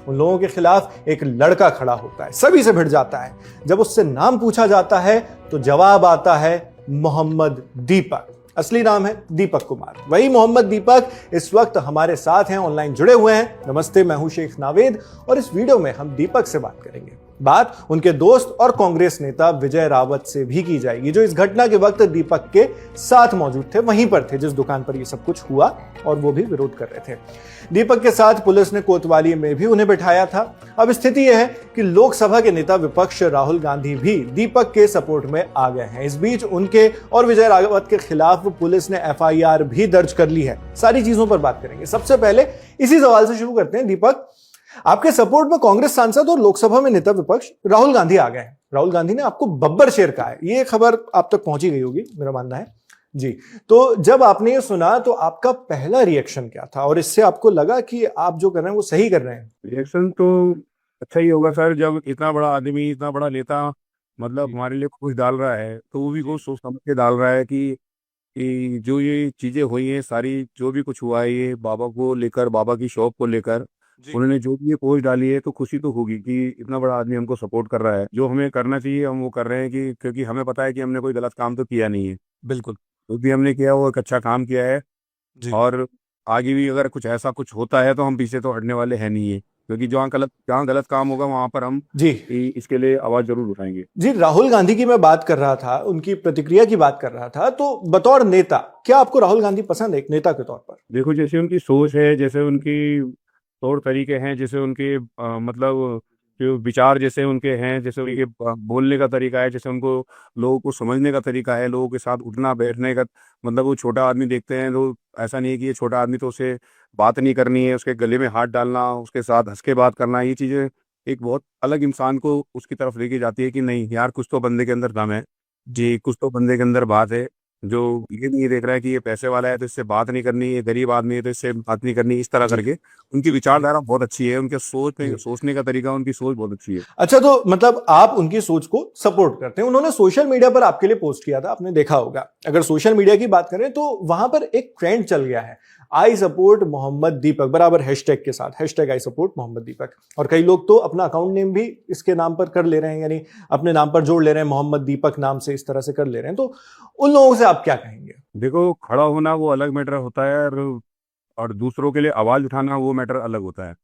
उन लोगों के खिलाफ एक लड़का खड़ा होता है, सभी से भिड़ जाता है। जब उससे नाम पूछा जाता है तो जवाब आता है मोहम्मद दीपक। असली नाम है दीपक कुमार। वही मोहम्मद दीपक इस वक्त हमारे साथ हैं, ऑनलाइन जुड़े हुए हैं। नमस्ते, मैं हूं शेख नावेद और इस वीडियो में हम दीपक से बात करेंगे। बात उनके दोस्त और कांग्रेस नेता विजय रावत से भी की जाएगी, जो इस घटना के वक्त दीपक के साथ मौजूद थे, वहीं पर थे जिस दुकान पर यह सब कुछ हुआ, और वो भी विरोध कर रहे थे। दीपक के साथ पुलिस ने कोतवाली में भी उन्हें बिठाया था। अब स्थिति यह है कि लोकसभा के नेता विपक्ष राहुल गांधी भी दीपक के सपोर्ट में आ गए हैं। इस बीच उनके और विजय रावत के खिलाफ पुलिस ने FIR भी दर्ज कर ली है। सारी चीजों पर बात करेंगे। सबसे पहले इसी सवाल से शुरू करते हैं। दीपक, आपके सपोर्ट में कांग्रेस सांसद और लोकसभा में नेता विपक्ष राहुल गांधी आ गए हैं। राहुल गांधी ने आपको बब्बर शेर कहा है, ये खबर आप तक पहुंची गई होगी, मेरा मानना है जी। तो जब आपने ये सुना तो आपका पहला रिएक्शन क्या था, और इससे आपको लगा कि आप जो कर रहे हैं वो सही कर रहे हैं? रिएक्शन तो अच्छा ही होगा सर, जब इतना बड़ा आदमी, इतना बड़ा नेता मतलब हमारे लिए कुछ डाल रहा है तो वो भी कुछ सोच समझ के डाल रहा है कि जो ये चीजें हुई हैं सारी, जो भी कुछ हुआ है ये बाबा को लेकर, बाबा की शॉप को लेकर उन्होंने जो भी ये पोस्ट डाली है, तो खुशी तो होगी कि इतना बड़ा आदमी हमको सपोर्ट कर रहा है। जो हमें करना चाहिए हम वो कर रहे हैं, कि क्योंकि हमें पता है कि हमने कोई गलत काम तो किया नहीं है। बिल्कुल, जो भी हमने किया वो एक अच्छा काम किया है, और आगे भी अगर कुछ ऐसा कुछ होता है तो हम पीछे तो हटने वाले हैं नहीं है, क्योंकि जहाँ गलत काम होगा वहां पर हम जी इसके लिए आवाज जरूर उठाएंगे। जी, राहुल गांधी की मैं बात कर रहा था, उनकी प्रतिक्रिया की बात कर रहा था। तो बतौर नेता क्या आपको राहुल गांधी पसंद है, एक नेता के तौर पर? देखो, जैसे उनकी सोच है, जैसे उनकी तौर तरीके हैं, जैसे उनके मतलब जो विचार जैसे उनके हैं, जैसे उनके बोलने का तरीका है, जैसे उनको लोगों को समझने का तरीका है, लोगों के साथ उठना बैठने का, मतलब वो छोटा आदमी देखते हैं तो ऐसा नहीं है कि ये छोटा आदमी तो उसे बात नहीं करनी है, उसके गले में हाथ डालना, उसके साथ हंस के बात करना, ये चीज़ें एक बहुत अलग इंसान को उसकी तरफ लेके जाती है कि नहीं यार कुछ तो बंदे के अंदर दम है जी, कुछ तो बंदे के अंदर बात है, जो ये नहीं देख रहा है कि ये पैसे वाला है तो इससे बात नहीं करनी, ये गरीब आदमी है तो इससे बात नहीं करनी, इस तरह करके उनकी विचारधारा बहुत अच्छी है, उनके सोचने का तरीका, उनकी सोच बहुत अच्छी है। अच्छा, तो मतलब आप उनकी सोच को सपोर्ट करते हैं। उन्होंने सोशल मीडिया पर आपके लिए पोस्ट किया था, आपने देखा होगा। अगर सोशल मीडिया की बात करें तो वहां पर एक ट्रेंड चल गया है, आई सपोर्ट मोहम्मद दीपक, बराबर हैशटैग के साथ, हैशटैग आई सपोर्ट मोहम्मद दीपक। और कई लोग तो अपना अकाउंट नेम भी इसके नाम पर कर ले रहे हैं, यानी अपने नाम पर जोड़ ले रहे हैं, मोहम्मद दीपक नाम से इस तरह से कर ले रहे हैं। तो उन लोगों से आप क्या कहेंगे? देखो, खड़ा होना वो अलग मैटर होता है और दूसरों के लिए आवाज उठाना वो मैटर अलग होता है।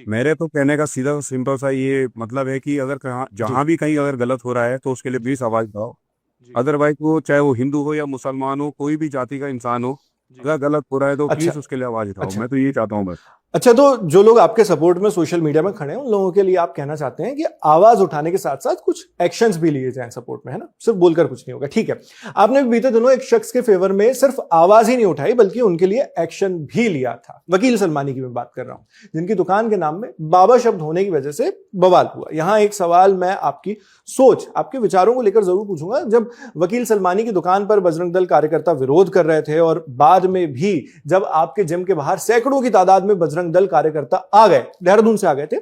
मेरे तो कहने का सीधा सिंपल सा ये मतलब है कि अगर जहां भी कहीं अगर गलत हो रहा है तो उसके लिए प्लीज आवाज उठाओ। अदरवाइज वो चाहे वो हिंदू हो या मुसलमान हो, कोई भी जाति का इंसान हो, अगर गलत हो रहा है तो प्लीज उसके लिए आवाज उठाओ। मैं तो ये चाहता हूँ बस। अच्छा, तो जो लोग आपके सपोर्ट में सोशल मीडिया में खड़े हैं उन लोगों के लिए आप कहना चाहते हैं कि आवाज उठाने के साथ साथ कुछ एक्शंस भी लिए जाएं सपोर्ट में, है ना? सिर्फ बोलकर कुछ नहीं होगा, ठीक है। आपने बीते दिनों एक शख्स के फेवर में सिर्फ आवाज ही नहीं उठाई बल्कि उनके लिए एक्शन भी लिया था। वकील सलमानी की मैं बात कर रहा हूं, जिनकी दुकान के नाम में बाबा शब्द होने की वजह से बवाल हुआ। यहां एक सवाल मैं आपकी सोच, आपके विचारों को लेकर जरूर पूछूंगा। जब वकील सलमानी की दुकान पर बजरंग दल कार्यकर्ता विरोध कर रहे थे और बाद में भी जब आपके जिम के बाहर सैकड़ों की तादाद में बजरंग दल कार्यकर्ता आ गए, देहरादून से आ गए थे,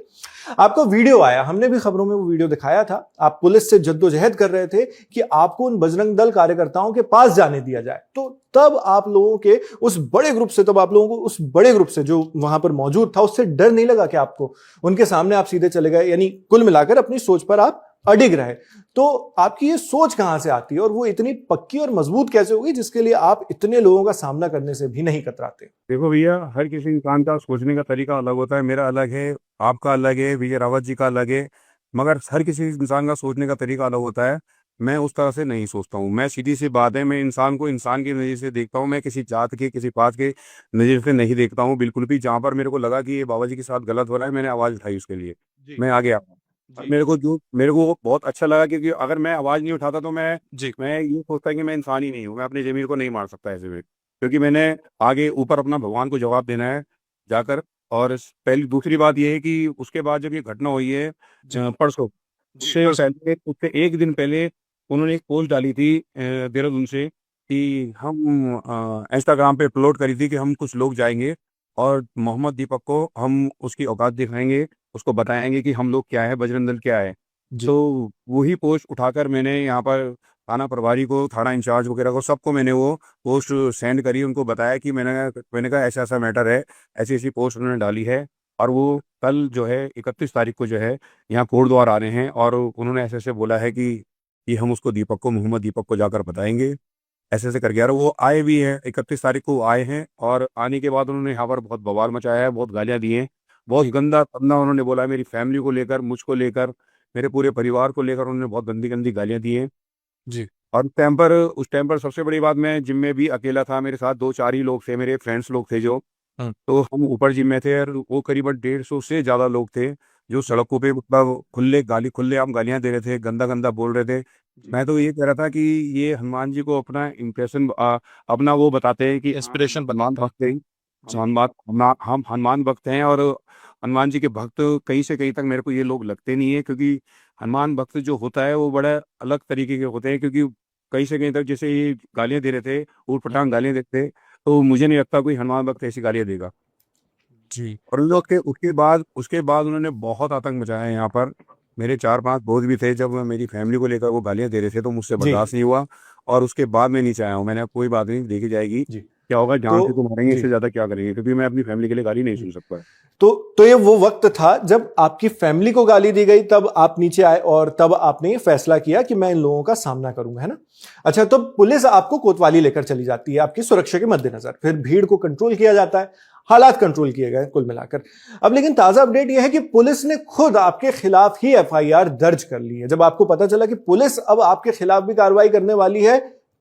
आपका वीडियो आया, हमने भी खबरों में वो वीडियो दिखाया था। आप पुलिस से जद्दोजहद कर रहे थे कि आपको उन बजरंग दल कार्यकर्ताओं के पास जाने दिया जाए। तो तब आप लोगों के उस बड़े ग्रुप से, तब आप लोगों को उस बड़े ग्रुप से जो वहां पर मौजूद था उससे डर नहीं लगा कि आपको उनके सामने आप सीधे चले गए? यानी कुल मिलाकर अपनी सोच पर आप अडिग रहे। तो आपकी ये सोच कहां से आती है और वो इतनी पक्की और मजबूत कैसे होगी जिसके लिए आप इतने लोगों का सामना करने से भी नहीं कतराते? देखो भैया, हर किसी इंसान का सोचने का तरीका अलग होता है। मेरा अलग है, आपका अलग है, विजय रावत जी का अलग है, मगर हर किसी इंसान का सोचने का तरीका अलग होता है। मैं उस तरह से नहीं सोचता हूँ। मैं सीधी सी बात है, मैं इंसान को इंसान की नज़र से देखता हूँ। मैं किसी जात के, किसी पात के नज़र से नहीं देखता हूँ बिल्कुल भी। जहाँ पर मेरे को लगा कि ये बाबा जी के साथ गलत हो रहा है, मैंने आवाज़ उठाई उसके लिए, मैं आ गया। मेरे को बहुत अच्छा लगा, क्योंकि अगर मैं आवाज़ नहीं उठाता तो मैं ये सोचता कि मैं इंसान ही नहीं हूँ, मैं अपनी ज़मीर को नहीं मार सकता ऐसे में, क्योंकि मैंने आगे ऊपर अपना भगवान को जवाब देना है जाकर। और पहली दूसरी बात यह है कि उसके बाद जब ये घटना हुई है परसों, उससे एक दिन पहले उन्होंने एक पोस्ट डाली थी देहरादून से कि हम इंस्टाग्राम पे अपलोड करी थी कि हम कुछ लोग जाएंगे और मोहम्मद दीपक को हम उसकी औकात दिखाएंगे, उसको बताएंगे कि हम लोग क्या है, बजरंग दल क्या है। तो वही पोस्ट उठाकर मैंने यहाँ पर थाना प्रभारी को, थाना इंचार्ज वगैरह को, सबको मैंने वो पोस्ट सेंड करी, उनको बताया कि मैंने कहा ऐसा ऐसा मैटर है, ऐसी ऐसी पोस्ट उन्होंने डाली है। और वो कल जो है 31 तारीख को जो है यहाँ कोटद्वार आ रहे हैं और उन्होंने ऐसे ऐसे बोला है कि हम उसको दीपक को, मोहम्मद दीपक को जाकर बताएंगे, ऐसे ऐसे करके। यार वो आए भी हैं, 31 तारीख को आए हैं और आने के बाद उन्होंने यहाँ पर बहुत बवाल मचाया है, बहुत गालियाँ दी हैं, बहुत गंदा तंदा उन्होंने बोला है मेरी फैमिली को लेकर, मुझको लेकर, मेरे पूरे परिवार को लेकर उन्होंने बहुत गंदी गंदी गालियाँ दी हैं जी। और उस टाइम पर सबसे बड़ी बात, मैं जिम में भी अकेला था, मेरे साथ 2-4 ही लोग थे, मेरे फ्रेंड्स लोग थे जो, तो हम ऊपर जिम में थे और वो करीबन 150 से ज़्यादा लोग थे जो सड़कों पे मतलब खुले आम गालियाँ दे रहे थे, गंदा गंदा बोल रहे थे। मैं तो ये कह रहा था कि ये हनुमान जी को अपना इम्प्रेशन, अपना वो बताते हैं कि इंस्पिरेशन हनुमान भक्त हैं, हम हनुमान भक्त हैं। और हनुमान जी के भक्त कहीं से कहीं तक मेरे को ये लोग लगते नहीं है, क्योंकि हनुमान भक्त जो होता है वो बड़ा अलग तरीके के होते हैं। क्योंकि कहीं से कहीं तक जैसे ये गालियाँ दे रहे थे, ऊट पटांग गालियाँ देते, तो मुझे नहीं लगता कोई हनुमान भक्त ऐसी गालियाँ देगा जी। और उन लोग के उसके बाद उन्होंने बहुत आतंक मचाया यहाँ पर। मेरे 4-5 दोस्त भी थे, जब मेरी फैमिली को लेकर वो गालियाँ दे रहे थे तो मुझसे बर्दाश्त नहीं हुआ और उसके बाद मैं नीचे आया हूँ। मैंने कोई बात नहीं, देखी जाएगी क्या होगा, जहाँ से तो मारेंगे, इससे ज्यादा क्या करेंगे, क्योंकि मैं अपनी फैमिली के लिए गाली नहीं सुन सकता। तो ये वो वक्त था जब आपकी फैमिली को गाली दी गई, तब आप नीचे आए और तब आपने ये फैसला किया कि मैं इन लोगों का सामना करूंगा, है ना? अच्छा, तो पुलिस आपको कोतवाली लेकर चली जाती है आपकी सुरक्षा के मद्देनजर, फिर भीड़ को कंट्रोल किया जाता है, हालात कंट्रोल किए गए कुल मिलाकर। अब लेकिन ताजा अपडेट यह है कि पुलिस ने खुद आपके खिलाफ ही FIR दर्ज कर ली है। जब आपको पता चला कि पुलिस अब आपके खिलाफ भी कार्रवाई करने वाली है,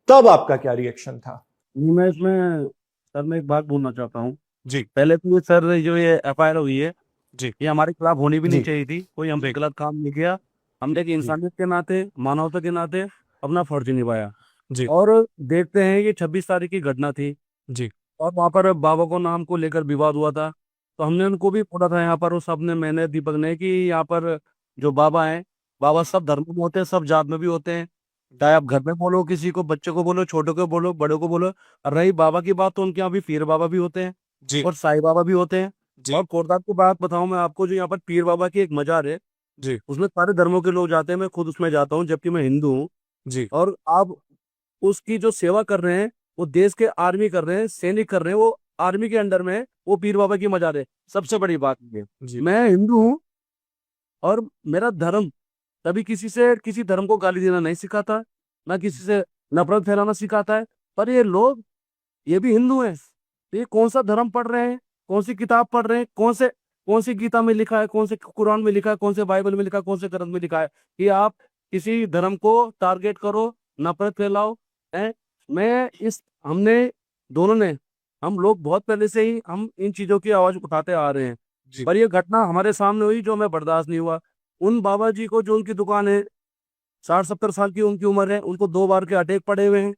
तब आपका क्या रिएक्शन था? मैं इसमें सर मैं एक बात बोलना चाहता हूँ जी। पहले तो सर जो ये FIR हुई है जी, ये हमारे खिलाफ होनी भी नहीं जी। चाहिए थी। कोई हम पे गलत काम नहीं किया। हमने एक इंसानियत के नाते, मानवता के नाते अपना फर्ज निभाया। जी। और देखते हैं ये 26 तारीख की घटना थी जी। और वहाँ पर बाबा को नाम को लेकर विवाद हुआ था। तो हमने उनको भी बोला था यहाँ पर, उस सबने, मैंने, दीपक ने, कि यहाँ पर जो बाबा हैं, बाबा सब धर्म में होते हैं, सब जात में भी होते हैं। चाहे आप घर में बोलो, किसी को, बच्चे को बोलो, छोटे को बोलो, बड़े को बोलो। और रही बाबा की बात, तो उनके यहाँ भी पीर बाबा भी होते हैं जी। और साईं बाबा भी होते हैं। जी। और कोटद्वार की बात बताऊं मैं आपको, जो यहाँ पर पीर बाबा की एक मजार है, जी। उसमें सारे धर्मों के लोग जाते हैं। मैं खुद उसमें जाता हूँ, जबकि मैं हिंदू हूँ। जी। और आप उसकी जो सेवा कर रहे हैं, वो देश के आर्मी कर रहे हैं, सैनिक कर रहे हैं, वो आर्मी के अंडर में है, वो पीर बाबा की मजार है। सबसे बड़ी बात ये, जी। मैं हिंदू हूँ और मेरा धर्म कभी किसी से, किसी धर्म को गाली देना नहीं सिखाता, ना किसी से नफरत फैलाना सिखाता है। पर ये लोग, ये भी हिंदू हैं, तो ये कौन सा धर्म पढ़ रहे हैं, कौन सी किताब पढ़ रहे हैं, कौन सी गीता में लिखा है, कौन से कुरान में लिखा है, कौन से बाइबल में लिखा है, कौन से ग्रंथ में लिखा है कि आप किसी धर्म को टारगेट करो, नफरत फैलाओ। है मैं इस हमने दोनों ने, हम लोग बहुत पहले से ही हम इन चीजों की आवाज उठाते आ रहे हैं। जी। पर ये घटना हमारे सामने हुई, जो हमें बर्दाश्त नहीं हुआ। उन बाबा जी को, जो उनकी दुकान है, 60-70 साल की उनकी उम्र है, उनको 2 बार के अटैक पड़े हुए हैं,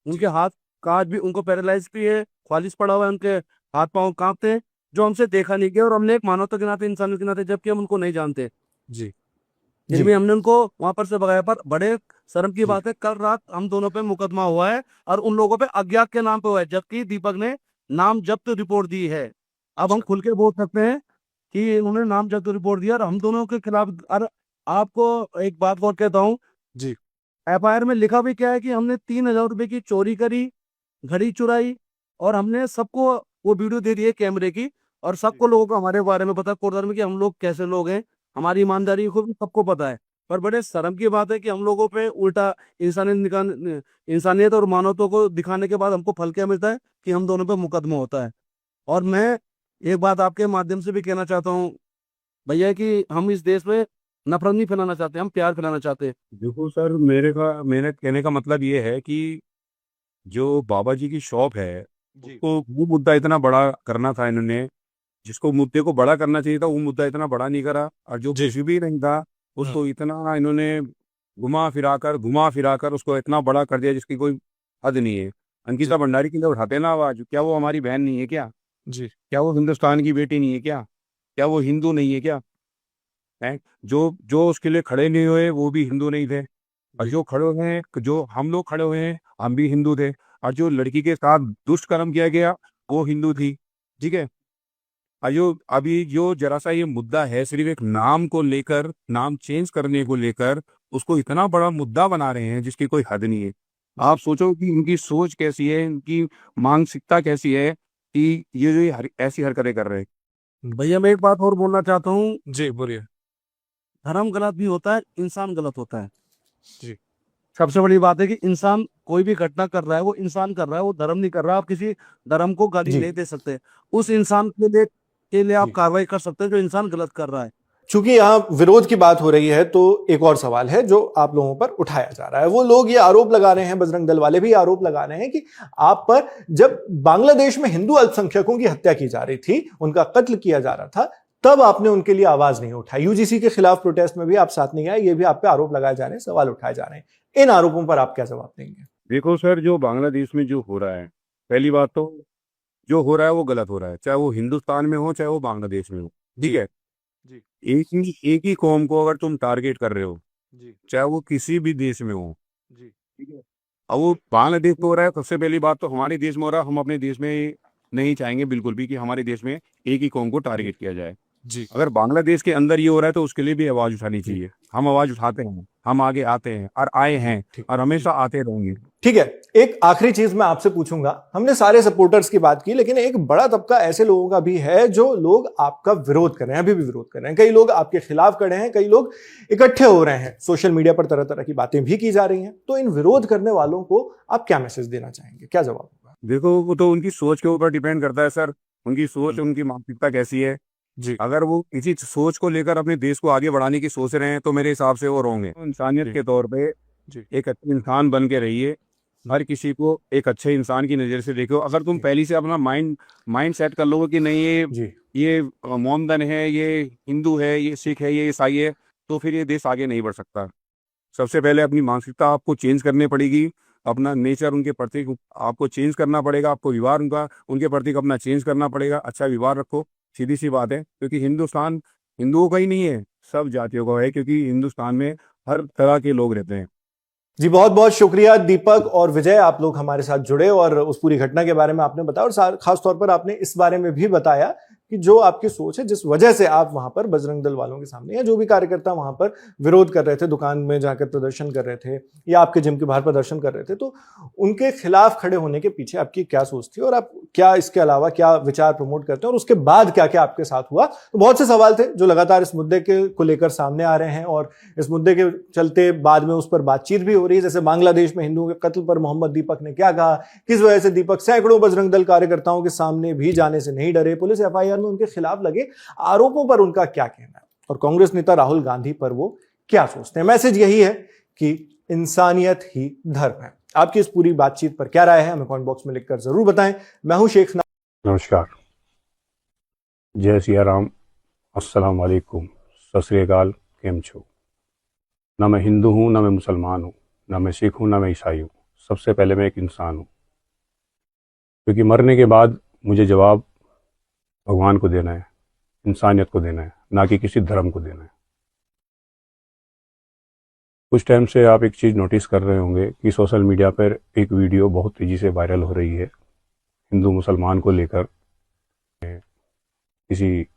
उनके हाथ का आज भी, उनको पैरालाइज भी है, खालिस पड़ा हुआ है, उनके हाथ पांव कांपते हैं, जो हमसे देखा नहीं गया। और हमने एक मानवता के नाते, इंसानियत के नाते, जबकि हम उनको नहीं जानते, जी। फिर भी हमने उनको वहां पर से भगाया। पर बड़े शर्म की बात है, कल रात हम दोनों पे मुकदमा हुआ है और उन लोगों पे अज्ञात के नाम पे हुआ है, जबकि दीपक ने नाम जब्त रिपोर्ट दी है। अब हम खुल के बोल सकते हैं कि उन्होंने नाम जब्त रिपोर्ट दिया और हम दोनों के खिलाफ। और आपको एक बात और कहता हूँ, जी। एफआईआर में लिखा भी क्या है कि हमने 3,000 रुपए की चोरी करी, घड़ी चुराई, और हमने सबको वो वीडियो दे दी है कैमरे की। और सबको, लोगों को हमारे बारे में पता है कोटद्वार में, कि हम लोग कैसे लोग हैं, हमारी ईमानदारी को भी सबको पता है। पर बड़े शर्म की बात है कि हम लोगों पे उल्टा इंसानियत और मानवता को दिखाने के बाद हमको फल क्या मिलता है कि हम दोनों पे मुकदमा होता है। और मैं एक बात आपके माध्यम से भी कहना चाहता हूँ भैया, कि हम इस देश में नफरत नहीं फैलाना चाहते, हम प्यार फैलाना चाहते हैं। देखो सर, मेरे कहने का मतलब ये है कि जो बाबा जी की शॉप है, उसको वो मुद्दा इतना बड़ा करना था इन्होंने, जिसको मुद्दे को बड़ा करना चाहिए था, वो मुद्दा इतना बड़ा नहीं करा। और जो कुछ भी नहीं था, उसको इतना इन्होंने घुमा फिरा कर उसको इतना बड़ा कर दिया, जिसकी कोई हद नहीं है। अंकिता भंडारी की लिए उठाते हैं ना आवाज, क्या वो हमारी बहन नहीं है क्या? जी। क्या वो हिंदुस्तान की बेटी नहीं है क्या? क्या वो हिंदू नहीं है क्या? है जो जो उसके लिए खड़े नहीं हुए, वो भी हिंदू नहीं थे। और जो खड़े हुए हैं, जो हम लोग खड़े हुए हैं, हम भी हिंदू थे। और जो लड़की के साथ दुष्कर्म किया गया, वो हिंदू थी। ठीक है। अभी जो जरा सा ये मुद्दा है, सिर्फ एक नाम को लेकर, नाम चेंज करने को लेकर, उसको इतना बड़ा मुद्दा बना रहे हैं, जिसकी कोई हद नहीं है। आप सोचो कि इनकी सोच कैसी है, इनकी मानसिकता कैसी है, कि ये जो ऐसी हरकतें कर रहे हैं। भैया मैं एक बात और बोलना चाहता हूँ, जी, बोलिए। धर्म गलत भी होता है, इंसान गलत होता है। जी। सबसे बड़ी बात है कि इंसान कोई भी घटना कर रहा है, वो इंसान कर रहा है, वो धर्म नहीं कर रहा। आप किसी धर्म को गाली जी। नहीं दे सकते, उस इंसान के लिए आप कार्रवाई कर सकते हैं जो इंसान गलत कर रहा है। चूंकि यहाँ विरोध की बात हो रही है, तो एक और सवाल है जो आप लोगों पर उठाया जा रहा है। वो लोग ये आरोप लगा रहे हैं, बजरंग दल वाले भी आरोप लगा रहे हैं, कि आप पर जब बांग्लादेश में हिंदू अल्पसंख्यकों की हत्या की जा रही थी, उनका कत्ल किया जा रहा था, तब आपने उनके लिए आवाज नहीं उठाई। यूजीसी के खिलाफ प्रोटेस्ट में भी आप साथ नहीं आए। ये भी आप पे आरोप लगाए जा रहे हैं, सवाल उठाए जा रहे हैं। इन आरोपों पर आप क्या जवाब देंगे? देखो सर, जो बांग्लादेश में जो हो रहा है, पहली बात तो जो हो रहा है वो गलत हो रहा है, चाहे वो हिंदुस्तान में हो, चाहे वो बांग्लादेश में हो। ठीक है। जी। एक ही कौम को अगर तुम टारगेट कर रहे हो, जी। चाहे वो किसी भी देश में हो, जी। ठीक है। अब वो बांग्लादेश में हो रहा है, सबसे पहली बात तो हमारे देश में हो रहा है। हम अपने देश में नहीं चाहेंगे बिल्कुल भी कि हमारे देश में एक ही कौम को टारगेट किया जाए। जी। अगर बांग्लादेश के अंदर ये हो रहा है, तो उसके लिए भी आवाज उठानी चाहिए। हम आवाज उठाते हैं, हम आगे आते हैं और आए हैं और हमेशा आते रहेंगे। ठीक है, एक आखिरी चीज मैं आपसे पूछूंगा। हमने सारे सपोर्टर्स की बात की, लेकिन एक बड़ा तबका ऐसे लोगों का भी है जो लोग आपका विरोध कर रहे हैं, अभी भी विरोध कर रहे हैं। कई लोग आपके खिलाफ खड़े हैं, कई लोग इकट्ठे हो रहे हैं, सोशल मीडिया पर तरह तरह की बातें भी की जा रही हैं। तो इन विरोध करने वालों को आप क्या मैसेज देना चाहेंगे, क्या जवाब होगा? देखो, वो तो उनकी सोच के ऊपर डिपेंड करता है सर। उनकी सोच, उनकी मानसिकता कैसी है। जी। अगर वो किसी सोच को लेकर अपने देश को आगे बढ़ाने की सोच रहे हैं, तो मेरे हिसाब से वो रॉन्ग है। इंसानियत के तौर पे जी। एक अच्छे इंसान बन के रहिए, हर किसी को एक अच्छे इंसान की नज़र से देखो। अगर तुम पहले से अपना माइंड सेट कर लोगे कि नहीं ये मोमदन है, ये हिंदू है, ये सिख है, ये ईसाई है, तो फिर ये देश आगे नहीं बढ़ सकता। सबसे पहले अपनी मानसिकता आपको चेंज करनी पड़ेगी, अपना नेचर उनके प्रति आपको चेंज करना पड़ेगा, आपको व्यवहार उनके प्रति अपना चेंज करना पड़ेगा। अच्छा व्यवहार रखो, सीधी सी बात है, क्योंकि हिंदुस्तान हिंदुओं का ही नहीं है, सब जातियों का है, क्योंकि हिंदुस्तान में हर तरह के लोग रहते हैं। जी बहुत बहुत शुक्रिया दीपक और विजय, आप लोग हमारे साथ जुड़े और उस पूरी घटना के बारे में आपने बताया, और खास तौर पर आपने इस बारे में भी बताया कि जो आपकी सोच है, जिस वजह से आप वहां पर बजरंग दल वालों के सामने या जो भी कार्यकर्ता वहां पर विरोध कर रहे थे, दुकान में जाकर प्रदर्शन कर रहे थे या आपके जिम के बाहर प्रदर्शन कर रहे थे, तो उनके खिलाफ खड़े होने के पीछे आपकी क्या सोच थी और आप क्या इसके अलावा क्या विचार प्रमोट करते हैं और उसके बाद क्या क्या आपके साथ हुआ। तो बहुत से सवाल थे जो लगातार इस मुद्दे को लेकर सामने आ रहे हैं और इस मुद्दे के चलते बाद में उस पर बातचीत भी हो रही है। जैसे बांग्लादेश में हिंदुओं के कत्ल पर मोहम्मद दीपक ने क्या कहा, किस वजह से दीपक सैकड़ों बजरंग दल कार्यकर्ताओं के सामने भी जाने से नहीं डरे, पुलिस FIR में उनके खिलाफ लगे आरोपों पर उनका क्या कहना है और कांग्रेस नेता राहुल गांधी पर वो क्या सोचते हैं। मैसेज यही है कि इंसानियत ही धर्म है। आपकी इस पूरी बातचीत पर क्या राय है, हमें कमेंट बॉक्स में लिखकर जरूर बताएं। मैं हूं शेख नमस्कार, जय सिया राम, अस्सलाम वालेकुम, सत श्री अकाल, केम छो। ना मैं हिंदू हूं, ना मैं मुसलमान हूं, ना मैं सिख हूं, ना मैं ईसाई हूं। सबसे पहले मैं एक इंसान हूं, क्योंकि मरने के बाद मुझे जवाब भगवान को देना है, इंसानियत को देना है, ना कि किसी धर्म को देना है। कुछ टाइम से आप एक चीज़ नोटिस कर रहे होंगे कि सोशल मीडिया पर एक वीडियो बहुत तेज़ी से वायरल हो रही है हिंदू मुसलमान को लेकर। किसी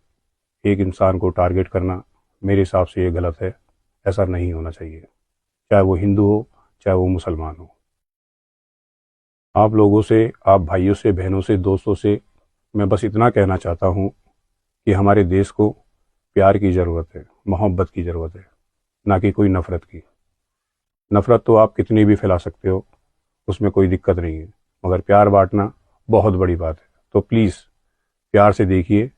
एक इंसान को टारगेट करना मेरे हिसाब से ये गलत है, ऐसा नहीं होना चाहिए, चाहे वो हिंदू हो चाहे वो मुसलमान हो। आप लोगों से, आप भाइयों से, बहनों से, दोस्तों से मैं बस इतना कहना चाहता हूँ कि हमारे देश को प्यार की ज़रूरत है, मोहब्बत की ज़रूरत है, ना कि कोई नफ़रत की। नफ़रत तो आप कितनी भी फैला सकते हो, उसमें कोई दिक्कत नहीं है, मगर प्यार बांटना बहुत बड़ी बात है। तो प्लीज़ प्यार से देखिए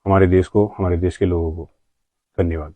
हमारे देश को, हमारे देश के लोगों को। धन्यवाद।